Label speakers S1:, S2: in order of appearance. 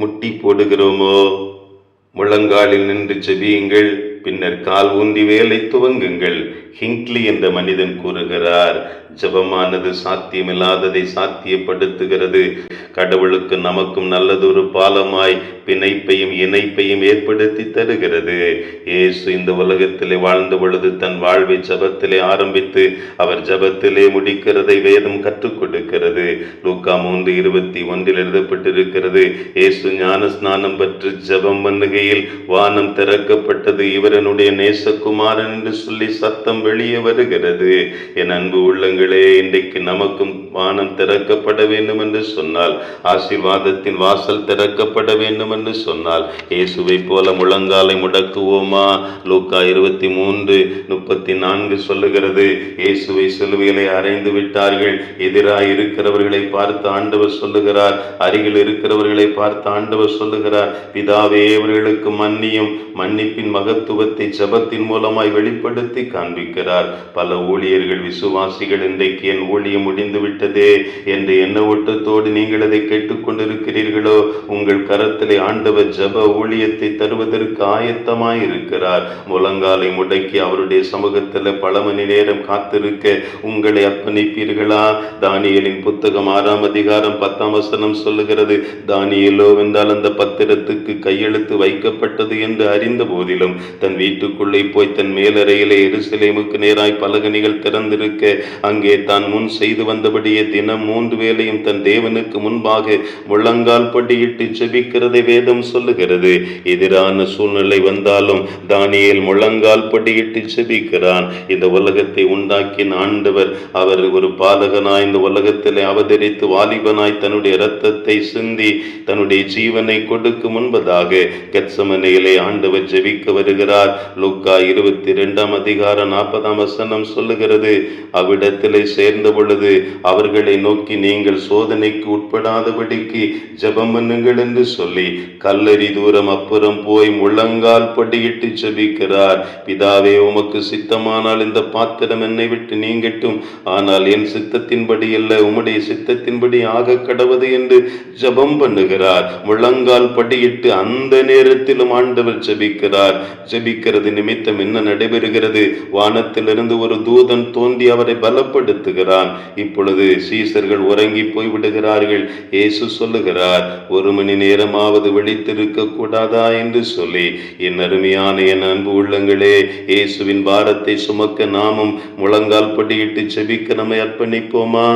S1: முட்டி போடுகிறோமோ? முழங்காலில் நின்று செபியுங்கள், பின்னர் கால் ஊன்றி வேலை துவங்குங்கள். ஹிங்க்லி என்ற மனிதன் கூறுகிறார், ஜெபமானது சாத்தியமில்லாததை சாத்தியப்படுத்துகிறது. கடவுளுக்கு நமக்கும் நல்லதொரு பாலமாய் பிணைப்பையும் இணைப்பையும் ஏற்படுத்தி தருகிறது. இயேசு இந்த உலகத்திலே வாழ்ந்த பொழுது தன் வாழ்வை ஜெபத்திலே ஆரம்பித்து அவர் ஜெபத்திலே முடிக்கிறதை வேதம் கற்றுக் கொடுக்கிறது. லூக்கா 3:21 எழுதப்பட்டிருக்கிறது, இயேசு ஞான ஸ்நானம் பெற்று ஜெபம் பண்ணுகையில் வானம் திறக்கப்பட்டது, இவர் என்னுடைய நேசகுமாரன் என்று சொல்லி சத்தம் வெளியே வருகிறது. என் அன்பு உள்ளங்களே, இன்றைக்கு நமக்கும் வானம் திறக்கப்பட வேண்டும் என்று சொன்னால், ஆசீர்வாதத்தின் வாசல் திறக்கப்பட வேண்டும் என்று சொன்னால், இயேசுவை போல முழங்காலை முடக்குவோமா? லூக்கா 23:34 சொல்லுகிறது, இயேசுவை சிலுவையிலே அறைந்து விட்டார்கள். எதிராய் இருக்கிறவர்களை பார்த்து ஆண்டவர் சொல்லுகிறார், அருகில் இருக்கிறவர்களை பார்த்து ஆண்டவர் சொல்லுகிறார், பிதாவே இவர்களுக்கு மன்னியும். மன்னிப்பின் மகத்துவத்தை ஜெபத்தின் மூலமாய் வெளிப்படுத்தி காண்பிக்கிறார். பல ஊழியர்கள், விசுவாசிகள் இன்றைக்கு என் ஊழியம் முடிந்து விட்டதே என்று என்ன ஓட்டத்தோடு நீங்கள் அதை கேட்டுக்கொண்டிருக்கிறீர்களோ, உங்கள் கரத்திலே ஆண்டவர் ஜெப ஊழியத்தை தருவதற்கு ஆயத்தமாய் இருக்கிறார். முழங்காலை முடக்கி அவருடைய சமூகத்தில் பல மணி நேரம் காத்திருக்க உங்களை அர்ப்பணிப்பீர்களா? தானியேலின் புத்தகம் 6ஆம் அதிகாரம் 10ஆம் வசனம் சொல்லுகிறது, தானியேலோ வென்றால் அந்த பத்திரத்துக்கு கையெழுத்து வைக்கப்பட்டது என்று அறிந்த போதிலும் தன் வீட்டுக்குள்ளே போய் தன் மேலறையிலே எருசலேமுக்கு நேராய் பலகணிகள் திறந்திருக்க அங்கே தான் முன் செய்து வந்தபடியே தினம் 3 வேளையும் தன் தேவனுக்கு முன்பாக முழங்கால் படியிட்டு ஜெபிக்கிறதை வேதம் சொல்லுகிறது. எதிரான சூழ்நிலை வந்தாலும் தானியேல் முழங்கால் படியிட்டு ஜெபிக்கிறான். இந்த உலகத்தை உண்டாக்கின ஆண்டவர், அவர் ஒரு பாலகனாய் இந்த உலகத்திலே அவதரித்து வாலிபனாய் தன்னுடைய இரத்தத்தை சிந்தி தன்னுடைய ஜீவனை கொடுக்கும் முன்பதாக கெத்சமனேயிலே ஆண்டவர் ஜெபிக்க வருகிறார். லூக்கா 22ஆம் அதிகாரம் 40ஆம் வசனம் சொல்லுகிறது, அவ்விடத்திலே சேர்ந்த பொழுது அவர்களை நோக்கி, நீங்கள் சோதனைக்கு உட்படாதபடிக்கு ஜெபம் பண்ணுங்கள் என்று சொல்லி கல்லறி தூரம் அப்புறம் போய் முழங்கால் படியிட்டு ஜெபிக்கிறார். பிதாவே, உமக்கு சித்தமானால் இந்த பாத்திரம் என்னை விட்டு நீங்கட்டும், ஆனால் என் சித்தத்தின்படி அல்ல உம்முடைய சித்தத்தின்படி ஆக கடவது என்று ஜெபம் பண்ணுகிறார். முழங்கால் படியிட்டு அந்த நேரத்திலும் ஆண்டவர் ஜெபிக்கிறார். ஜெபிக்கிறது நிமித்தம் என்ன நடைபெறுகிறது? வானத்திலிருந்து ஒரு தூதன் தோன்றி அவரை பலப்படுத்துகிறான். இப்பொழுது சீசர்கள் உறங்கி போய் விடுகிறார்கள். இயேசு சொல்லுகிறார், 1 மணி நேரமாவது விழித்திருக்க கூடாதா என்று சொல்லி. என் அருமையான என் அன்பு உள்ளங்களே, இயேசுவின் பாரத்தை சுமக்க நாமும் முழங்கால் படியிட்டு ஜெபிக்க நம்மை அர்ப்பணிப்போமா?